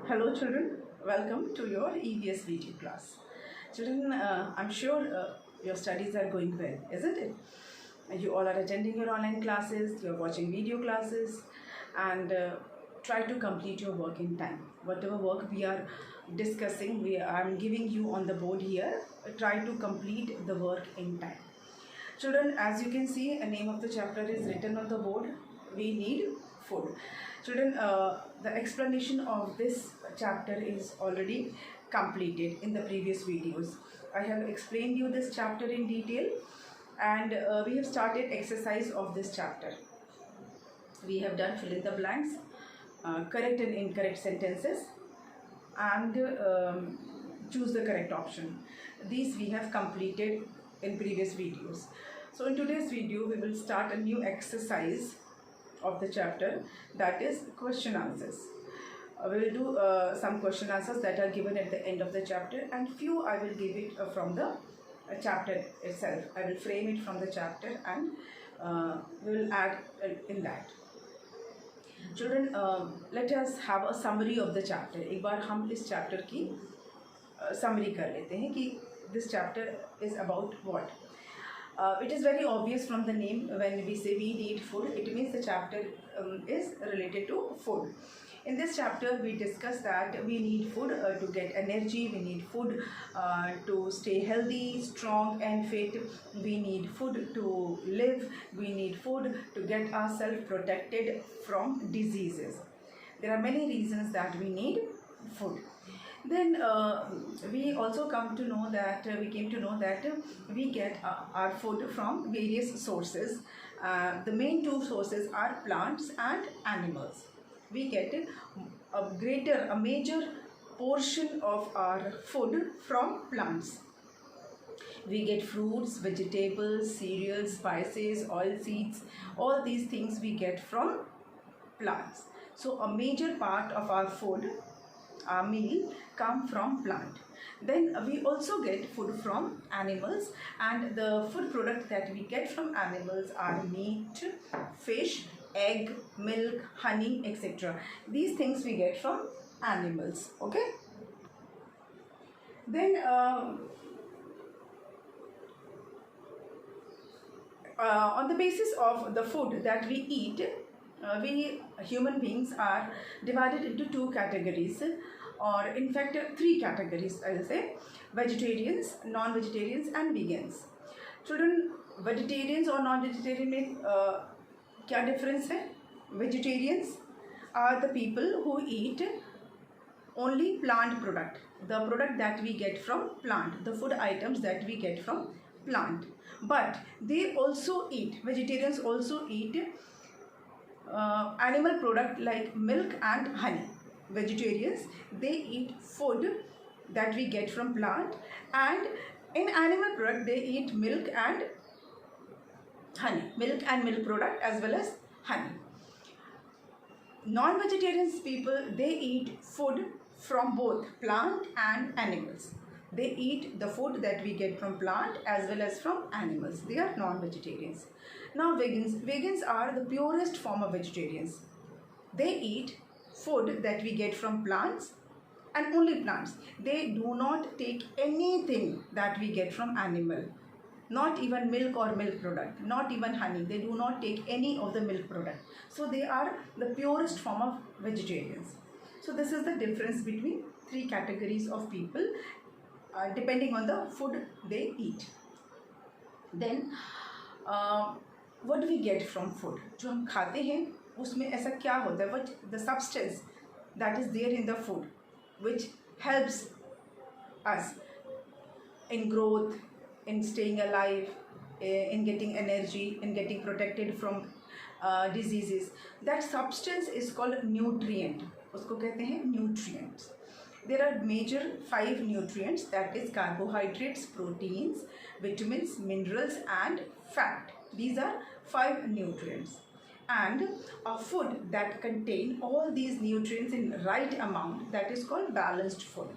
Hello children, welcome to your EVS video class. Children, I'm sure your studies are going well, isn't it? You all are attending your online classes, you're watching video classes, and try to complete your work in time. Whatever work we are discussing, I'm giving you on the board here, try to complete the work in time. Children, as you can see, a name of the chapter is written on the board. We need food. Children, the explanation of this chapter is already completed in the previous videos. I have explained you this chapter in detail, and we have started exercise of this chapter. We have done fill in the blanks, correct and incorrect sentences, and choose the correct option. These we have completed in previous videos. So in today's video we will start a new exercise of the chapter, that is question answers. We will do some question answers that are given at the end of the chapter, and few I will give it from the chapter itself. I will frame it from the chapter and we will add in that. Children, let us have a summary of the chapter. एक बार हम इस chapter की summary कर लेते हैं कि this chapter is about what. It is very obvious from the name. When we say we need food, it means the chapter is related to food. In this chapter, we discuss that we need food to get energy, we need food to stay healthy, strong and fit, we need food to live, we need food to get ourselves protected from diseases. There are many reasons that we need food. Then we also came to know that we get our food from various sources. The main two sources are plants and animals. We get a major portion of our food from plants. We get fruits, vegetables, cereals, spices, oil seeds. All these things we get from plants. So a major part of our food, our meal, come from plant. Then we also get food from animals, and the food product that we get from animals are meat, fish, egg, milk, honey, etc. These things we get from animals. Okay. Then on the basis of the food that we eat, we human beings are divided into two categories, or in fact three categories. I will say vegetarians, non-vegetarians and vegans. Children, vegetarians or non-vegetarian में क्या difference है? Vegetarians are the people who eat only plant product, the product that we get from plant, the food items that we get from plant. But they also eat, vegetarians also eat animal product like milk and honey. Vegetarians, they eat food that we get from plant, and in animal product they eat milk and honey, milk and milk product as well as honey. Non-vegetarians people, they eat food from both plant and animals. They eat the food that we get from plant as well as from animals. They are non-vegetarians. Now vegans are the purest form of vegetarians. They eat food that we get from plants and only plants. They do not take anything that we get from animal. Not even milk or milk product, not even honey. They do not take any of the milk product. So they are the purest form of vegetarians. So this is the difference between three categories of people depending on the food they eat. Then what do we get from food? जो हम खाते हैं उसमें ऐसा क्या होता है? What the substance that is there in the food which helps us in growth, in staying alive, in getting energy, in getting protected from diseases. That substance is called nutrient. उसको कहते हैं nutrients. There are major 5 nutrients, that is carbohydrates, proteins, vitamins, minerals and fat. These are 5 nutrients. And a food that contain all these nutrients in right amount, that is called balanced food.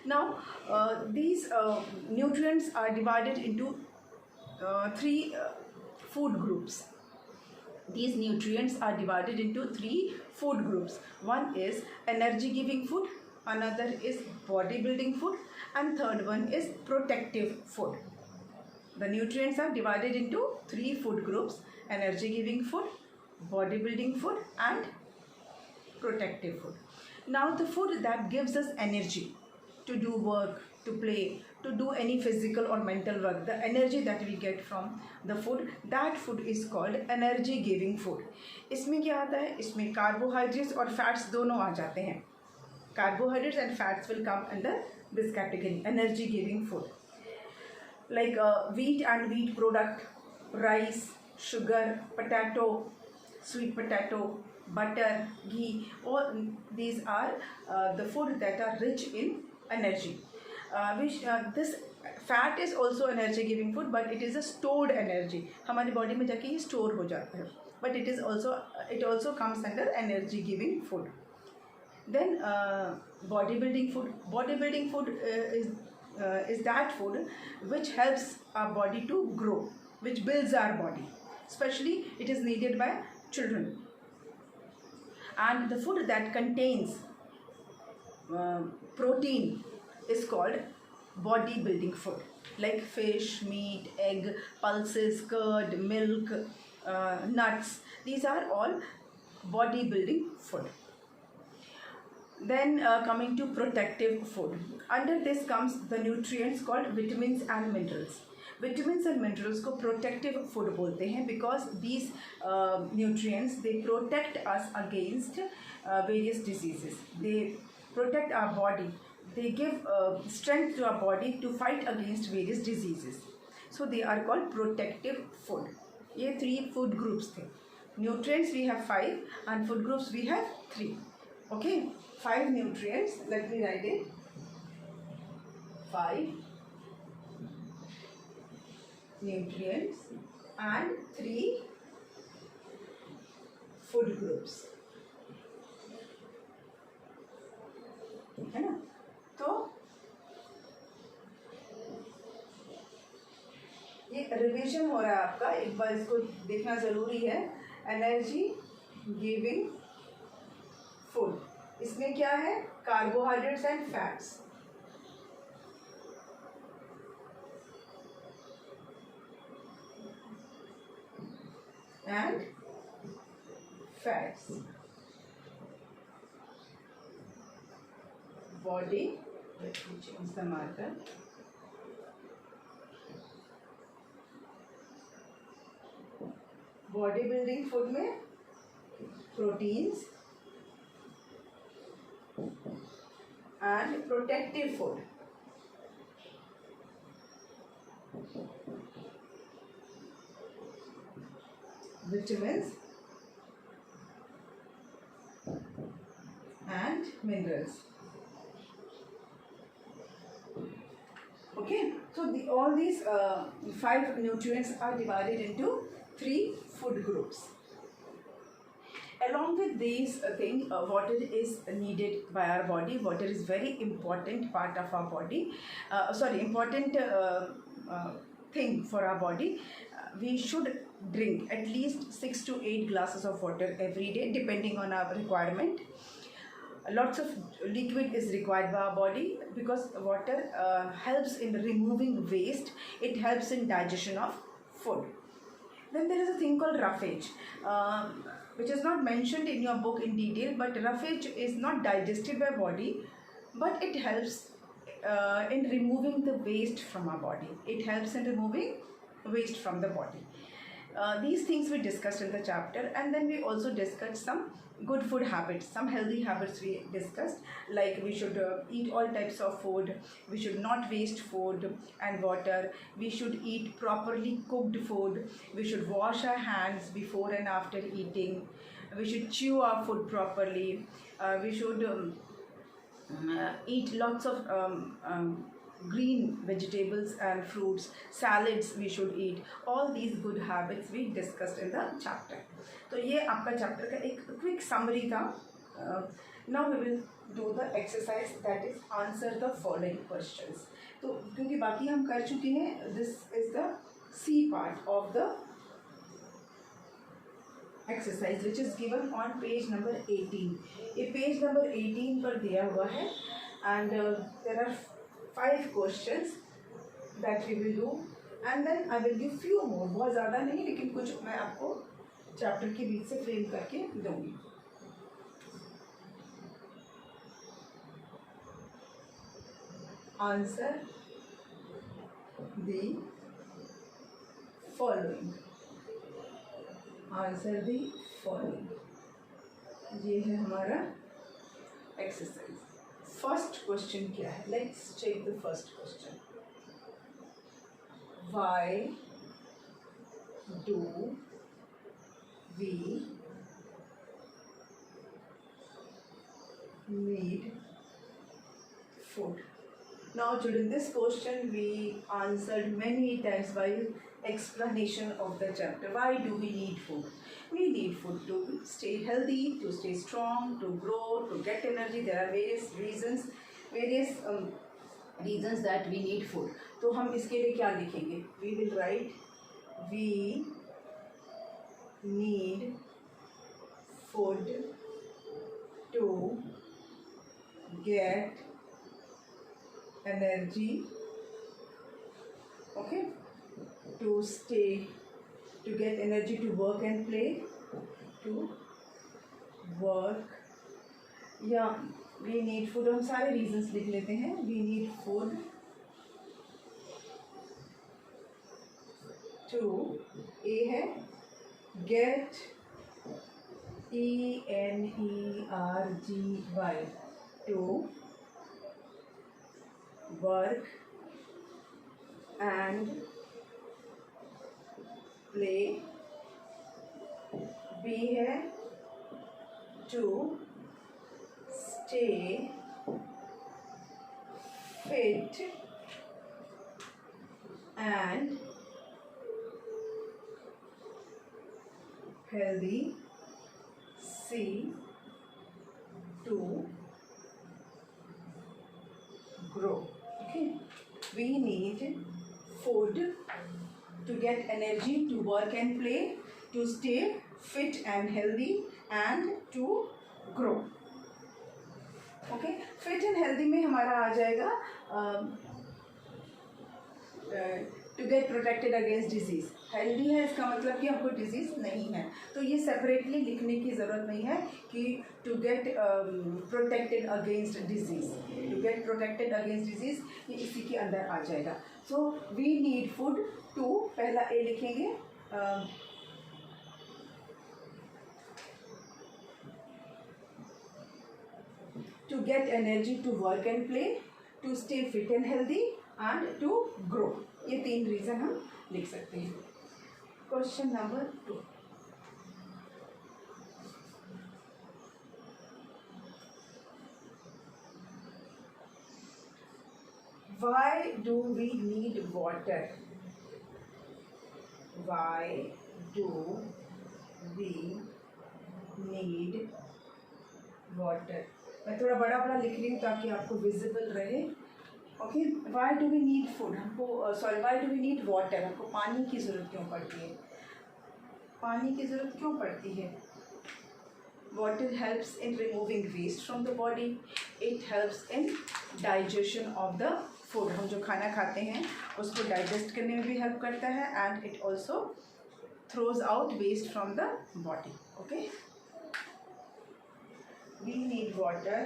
Now these nutrients are divided into 3 food groups. These nutrients are divided into three food groups. One is energy giving food, another is body building food, and third one is protective food. The nutrients are divided into three food groups: energy giving food, body building food, and protective food. Now the food that gives us energy to do work, to play, to do any physical or mental work, the energy that we get from the food, that food is called energy giving food. इसमें क्या आता है? इसमें carbohydrates और fats दोनों आ जाते हैं. Carbohydrates and fats will come under this category, energy giving food. Like wheat and wheat product, rice, sugar, potato, sweet potato, butter, ghee, all these are the food that are rich in energy. This fat is also energy giving food, but it is a stored energy. हमारी body में जाके ये store हो जाता है. But it also comes under energy giving food. Then bodybuilding food. Bodybuilding food is that food which helps our body to grow, which builds our body. Especially it is needed by children. And the food that contains protein is called body building food, like fish, meat, egg, pulses, curd, milk, nuts. These are all body building food. Then coming to protective food. Under this comes the nutrients called vitamins and minerals. Vitamins and minerals को protective food बोलते हैं because these nutrients, they protect us against various diseases. They protect our body. They give strength to our body to fight against various diseases. So they are called protective food. ये 3 food groups थे. Nutrients we have 5 and food groups we have 3. Okay, 5 nutrients. Let me write it. 5 nutrients and 3 food groups. है ना? तो ये revision हो रहा है आपका, एक बार इसको देखना जरूरी है. एनर्जी गिविंग फूड, इसमें क्या है? Carbohydrates and fats. and fats. Body, let me change the marker. Body building food में proteins and protective food. Vitamins and minerals. Okay, so all these 5 nutrients are divided into 3 food groups. Along with these water is needed by our body. Water is very important part of our body. Important thing for our body. We should drink at least 6 to 8 glasses of water every day, depending on our requirement. Lots of liquid is required by our body because water helps in removing waste. It helps in digestion of food. Then there is a thing called roughage, which is not mentioned in your book in detail, but roughage is not digested by body, but it helps in removing the waste from our body. It helps in removing waste from the body. These things we discussed in the chapter, and then we also discussed some good food habits, some healthy habits we discussed, like we should eat all types of food, we should not waste food and water, we should eat properly cooked food, we should wash our hands before and after eating, we should chew our food properly, we should eat lots of green vegetables and fruits, salads we should eat. All these good habits we discussed in the chapter. तो ये आपका chapter का एक quick summary था. Now we will do the exercise, that is answer the following questions. तो क्योंकि बाकी हम कर चुके हैं, this is the C part of the exercise which is given on page number 18. ये पेज नंबर 18 पर दिया हुआ है and there are 5 questions that we will do and then I will give few more, बहुत ज़्यादा नहीं लेकिन कुछ मैं आपको चैप्टर के बीच से फ्रेम करके दूँगी. Answer the following. Answer the following. ये है हमारा एक्सरसाइज. फर्स्ट क्वेश्चन क्या है? Let's check the first question. Why do we need food? Now children, this question we answered many times while explanation of the chapter. Why do we need food? We need food to stay healthy, to stay strong, to grow, to get energy. There are various reasons that we need food. तो हम इसके लिए क्या लिखेंगे? We will write we need food to get energy, okay, to get energy to work and play, to work, या we need food. हम सारे reasons लिख लेते हैं. We need food to, A है get, ENERGY, to work and play. B है to stay fit and healthy. C to grow. Okay, we need food to get energy, to work and play, to stay fit and healthy, and to grow. Okay, fit and healthy में हमारा आ जाएगा to get protected against disease. Healthy है इसका मतलब कि हमको disease नहीं है. तो ये सेपरेटली लिखने की ज़रूरत नहीं है कि to get protected against disease. To get protected against disease ये इसी के अंदर आ जाएगा. So we need food to, पहला ए लिखेंगे, to get energy, to work and play, to stay fit and healthy, and to grow. ये 3 reason हम लिख सकते हैं. Question number 2. Why do we need water? Why do we need water? मैं थोड़ा बड़ा बड़ा लिख रही हूँ ताकि आपको विजिबल रहे. Okay, why do we need food? हमको why do we need water? हमको पानी की ज़रूरत क्यों पड़ती है? पानी की ज़रूरत क्यों पड़ती है? Water helps in removing waste from the body. It helps in digestion of the food. हम जो खाना खाते हैं उसको डाइजेस्ट करने में भी हेल्प करता है and it also throws out waste from the body. Okay, we need water.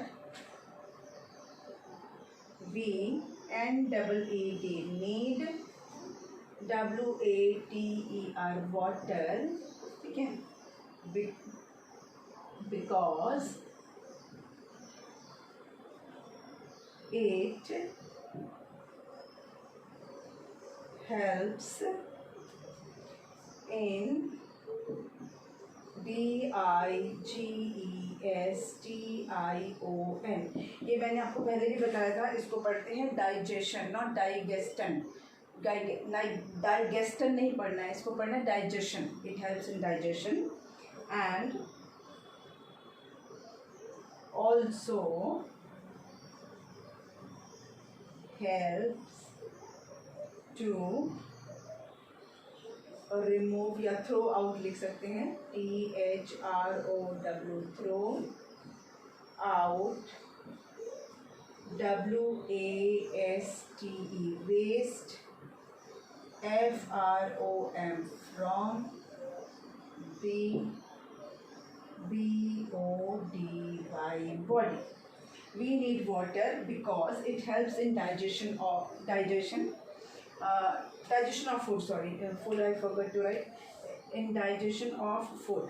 We NEED need, WATER water. ठीक है, because it helps in DIGESTION. ये मैंने आपको पहले भी बताया था. इसको पढ़ते हैं डाइजेशन, नॉट डाइजेस्टन. डाइजेस्टन नहीं पढ़ना है, इसको पढ़ना है digestion. It helps in digestion and also helps to और रिमूव या थ्रो आउट लिख सकते हैं, THROW, throw out, WASTE, waste, FROM, from, BODY, body. We need water because it helps in digestion of food. Sorry, food I forgot to write. In digestion of food.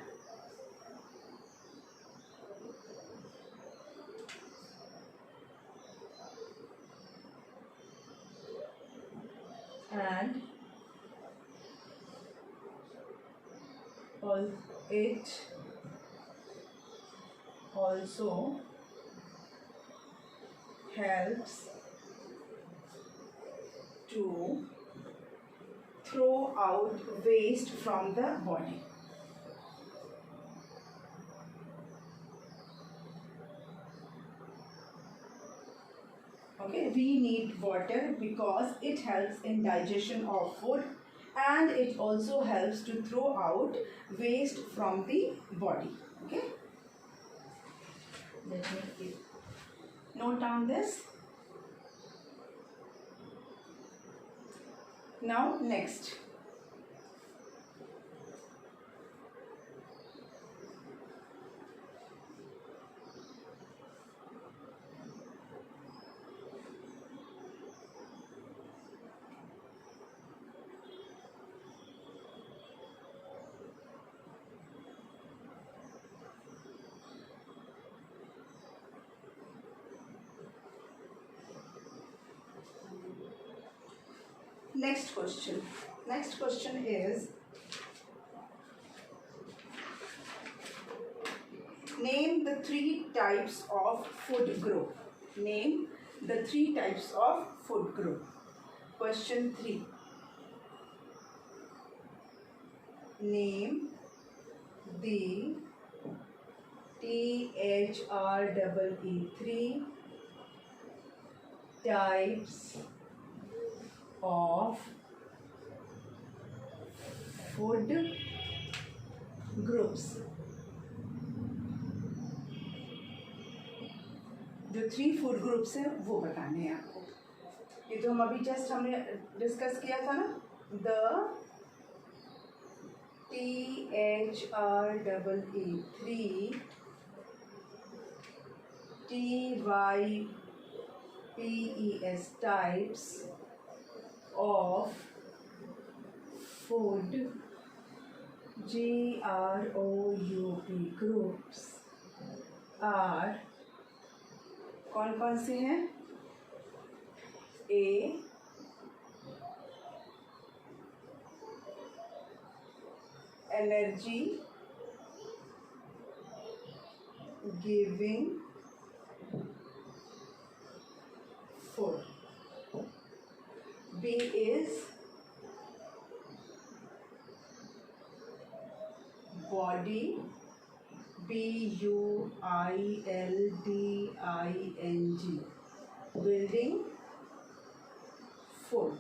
And it also helps to throw out waste from the body. Okay, we need water because it helps in digestion of food and it also helps to throw out waste from the body. Okay, let me note down this. Now next, next question. Next question is, name the 3 types of food group. Name the 3 types of food group. Question 3. Name the THREE 3 types of food groups. जो 3 food groups हैं वो बताने हैं आपको. ये तो हम अभी जस्ट हमने डिस्कस किया था ना, the THREE 3 TYPES types of food GROUP groups are, कौन कौन से हैं? A, energy giving food. B is body, BUILDING, building food.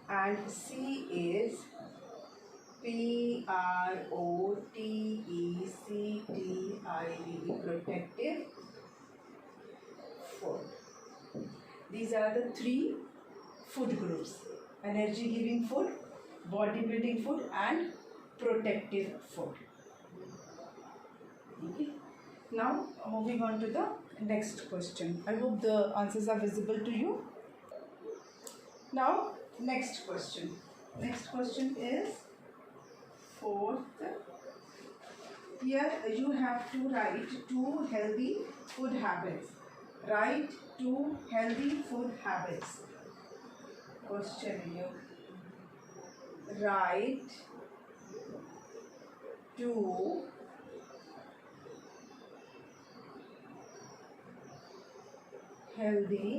And C is PROTECTIVE, protective food. These are the 3 food groups: energy giving food, body building food and protective food. Okay. Now moving on to the next question. I hope the answers are visible to you. Now next question. Next question is 4th. Here you have to write 2 healthy food habits. Write 2 healthy food habits. Question you. Write 2 healthy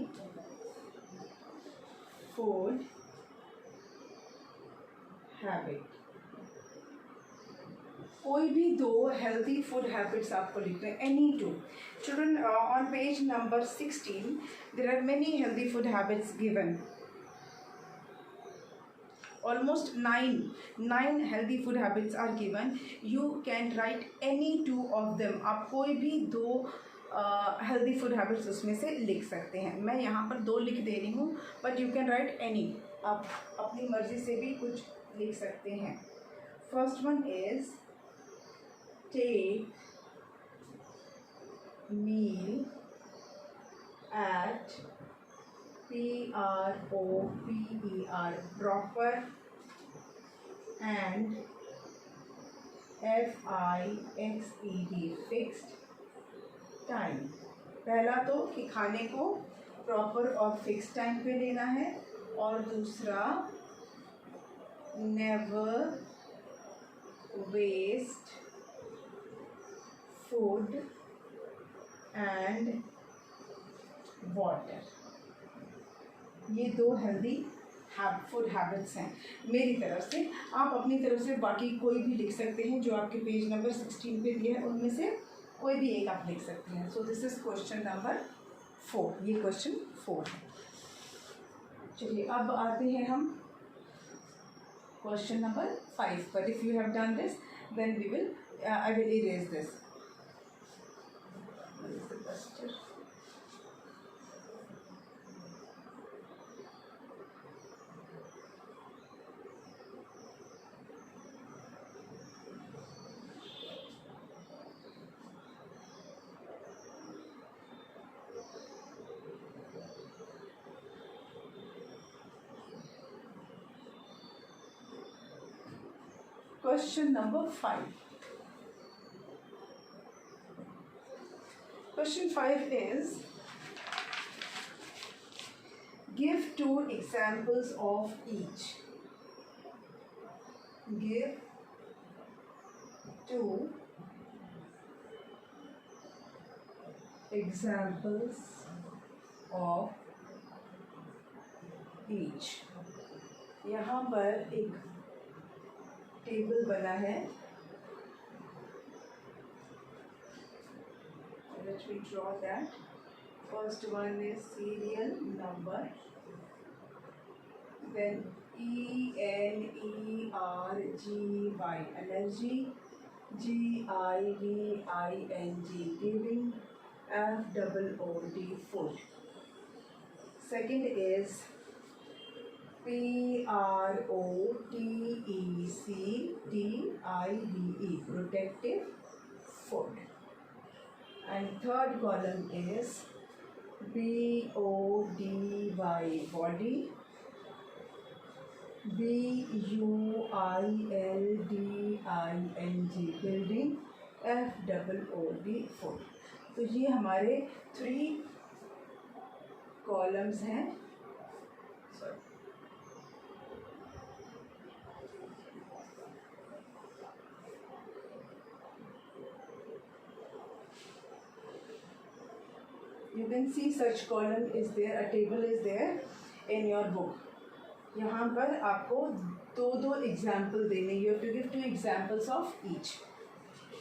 food habit. कोई भी 2 healthy food habits आपको लिखना है, any 2. Children, on page number 16 there are many healthy food habits given. almost nine healthy food habits are given. You can write any two of them. आप कोई भी दो healthy food habits उसमें से लिख सकते हैं. मैं यहाँ पर दो लिख दे रही हूँ, but you can write any. आप अपनी मर्जी से भी कुछ लिख सकते हैं. First one is take meal at proper proper and fixed fixed time. पहला तो कि खाने को प्रॉपर और फिक्स टाइम पे लेना है, और दूसरा never waste food and water. ये दो हेल्दी फूड हैबिट्स हैं मेरी तरफ से. आप अपनी तरफ से बाकी कोई भी लिख सकते हैं जो आपके पेज नंबर 16 पे दिया है, उनमें से कोई भी एक आप लिख सकते हैं. So this is question number 4. ये क्वेश्चन 4 है. चलिए अब आते हैं हम क्वेश्चन नंबर 5 पर. If you have done this then we will I will erase this. Question number 5. Question 5 is, give two examples of each. Give two examples of each. यहाँ पर एक टेबल बना है. Let me draw that. First one is serial number, then ENERGY, energy, GIVING, giving, FOOD, food. Second is PROTECTIVE, protective food. And third column is BODY, body, BUILDING, building, FOOD, food. तो ये हमारे 3 columns हैं. You can see such column is there, a table is there in your book. यहाँ पर आपको दो example देने. You have to give 2 examples of each.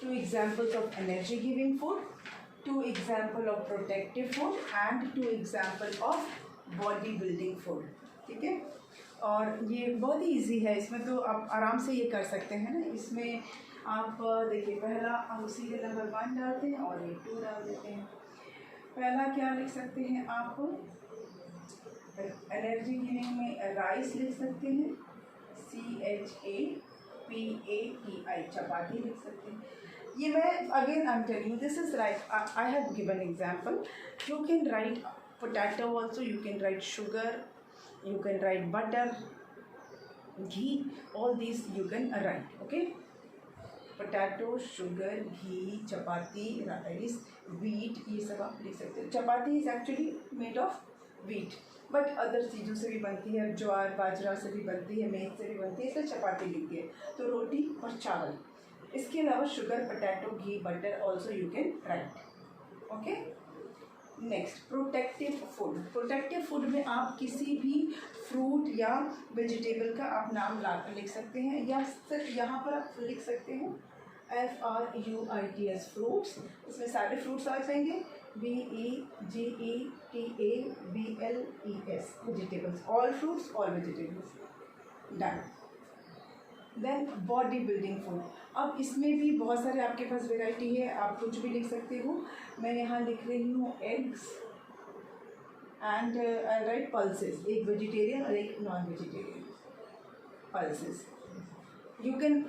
2 examples of energy giving food, 2 example of protective food and 2 example of body building food. ठीक है. और ये बहुत ही ईजी है. इसमें तो आप आराम से ये कर सकते हैं ना. इसमें आप देखिए, पहला हम सीरियल नंबर 1 डालते हैं और ये 2 डाल देते हैं. पहला क्या लिख सकते हैं आप? एनर्जी गिविंग में राइस लिख सकते हैं, CHAPATI, चपाती लिख सकते हैं. ये मैं again I am telling you, this is right. I have given example. You can write potato also, you can write sugar, you can write butter, ghee, all this you can write. Okay, potato, sugar, ghee, chapati, rice, wheat, ये सब आप लिख सकते हो. Chapati is actually made of wheat, but other चीज़ों से भी बनती है. ज्वार बाजरा से भी बनती है, मेज से भी बनती है, इसलिए चपाती लिखी है. तो रोटी और चावल. इसके अलावा sugar, potato, ghee, butter also you can write. Okay. Next, protective food. Protective food में आप किसी भी फ्रूट या वेजिटेबल का आप नाम लिख सकते हैं, या सिर्फ यहाँ पर आप लिख सकते हैं FRUITS, फ्रूट्स. इसमें सारे फ्रूट्स आ जाएंगे. VEGETABLES, vegetables. All fruits, all vegetables. Done. Then body building food, अब इसमें भी बहुत सारे आपके पास वेराइटी है, आप कुछ भी लिख सकते हो। मैं यहाँ लिख रही हूँ eggs and I right pulses, एक वेजिटेरियन और एक non vegetarian pulses. You can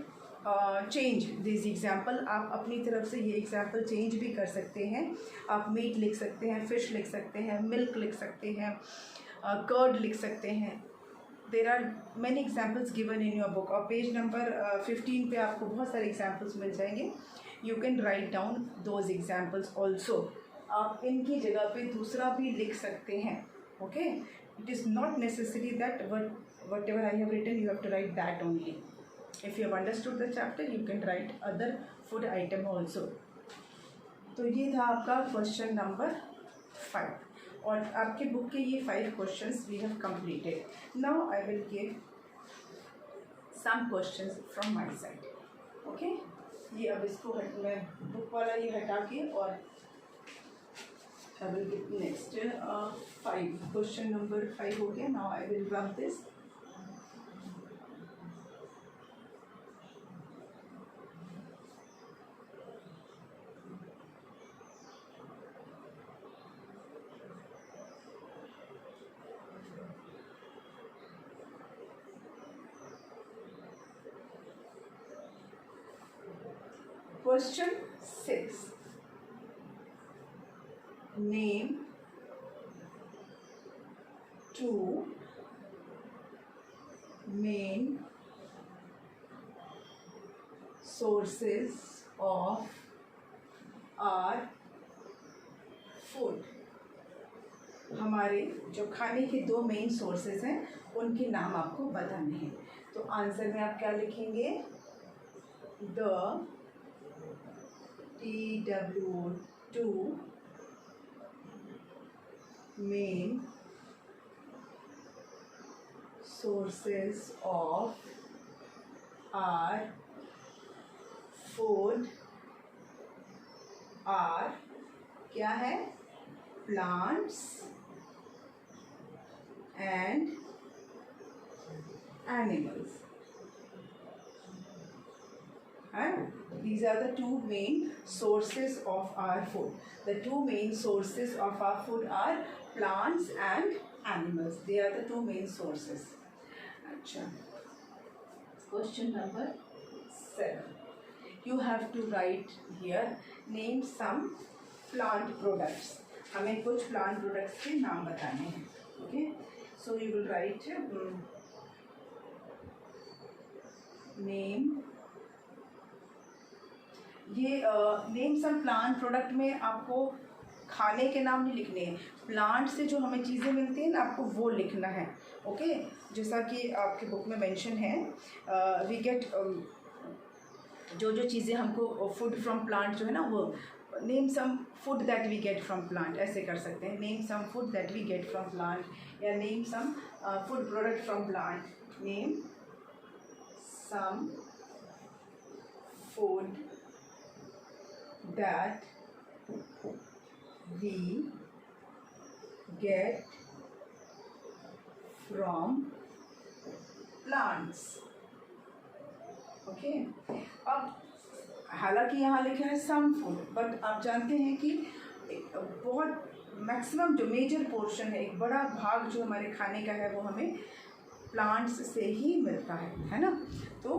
change this example, आप अपनी तरफ से ये एग्जाम्पल चेंज भी कर सकते हैं। आप मीट लिख सकते हैं, फिश लिख सकते हैं, मिल्क लिख सकते हैं, कर्ड लिख सकते हैं। There are many examples given in your book, और पेज नंबर 15 पे आपको बहुत सारे एग्जाम्पल्स मिल जाएंगे। You can write down those examples also, आप इनकी जगह पे दूसरा भी लिख सकते हैं। Okay, it is not necessary that whatever I have written you have to write that only. If you have understood the chapter, you can write other food item also. तो ये था आपका क्वेश्चन नंबर 5, और आपके book के ये 5 questions we have completed. Now I will give some questions from my side. Okay? ये अब इसको मैं बुक वाला ये हटा के, और I will give next 5. Question number 5 हो गया. Now I will rub this. Question 6. Name 2 main sources of our food. हमारे जो खाने के 2 मेन सोर्सेज हैं उनके नाम आपको बताने हैं। तो आंसर में आप क्या लिखेंगे? The TW2 main sources of our food are क्या है? Plants and animals. These are the 2 main sources of our food. The 2 main sources of our food are plants and animals. They are the 2 main sources. अच्छा, question number 7. You have to write here, name some plant products. हमें कुछ plant products के नाम बताने हैं. Okay, so you will write name. ये name some plant product में आपको खाने के नाम नहीं लिखने हैं, प्लांट से जो हमें चीज़ें मिलती हैं ना आपको वो लिखना है। ओके, जैसा कि आपके बुक में मेंशन है, वी गेट जो जो चीज़ें हमको फूड फ्रॉम प्लांट जो है ना, वो name some food that we get from plant, ऐसे कर सकते हैं। Name some food that we get from plant, या name some food product from plant. Name some food that we get from plants. Okay, अब हालांकि यहाँ लिखा है some food, बट आप जानते हैं कि बहुत मैक्सिमम जो मेजर पोर्शन है, एक बड़ा भाग जो हमारे खाने का है वो हमें प्लांट्स से ही मिलता है ना। तो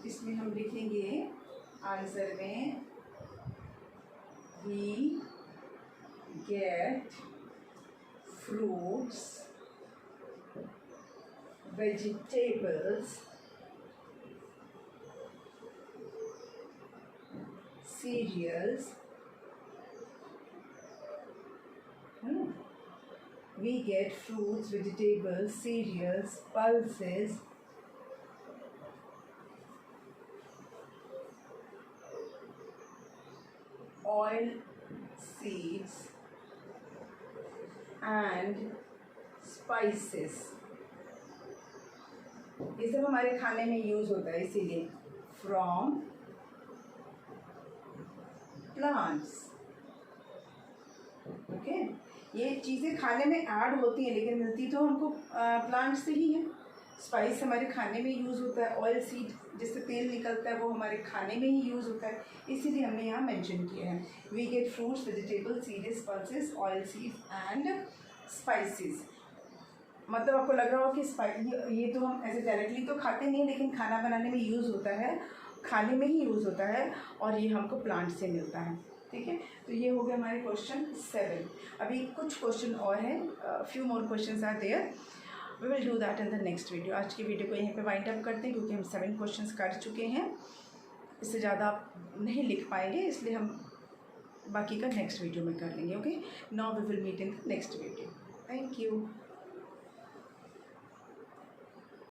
इसमें हम लिखेंगे आंसर में we get fruits, vegetables, cereals. We get fruits, vegetables, cereals, pulses, oil seeds and spices. ये सब हमारे खाने में यूज होता है, इसीलिए फ्रॉम प्लांट्स। ओके, ये चीज़ें खाने में ऐड होती हैं लेकिन मिलती तो हमको प्लांट से ही है। स्पाइस हमारे खाने में यूज़ होता है, ऑयल सीड जिससे तेल निकलता है वो हमारे खाने में ही यूज़ होता है, इसीलिए हमने यहाँ मेंशन किया है। We get fruits, vegetables, seeds, pulses, oil seeds and spices. मतलब आपको लग रहा हो कि ये तो हम ऐसे डायरेक्टली तो खाते नहीं, लेकिन खाना बनाने में यूज़ होता है, खाने में ही यूज़ होता है, और ये हमको प्लांट से मिलता है। ठीक है, तो ये हो गया हमारे क्वेश्चन 7। अभी कुछ क्वेश्चन और हैं, few more questions are there, we will do that in the next video. आज की वीडियो को यहीं पे वाइंड अप करते हैं, क्योंकि हम 7 क्वेश्चन कर चुके हैं, इससे ज़्यादा आप नहीं लिख पाएंगे, इसलिए हम बाकी का नेक्स्ट वीडियो में कर लेंगे। Okay, now we will meet in the next video. Thank you.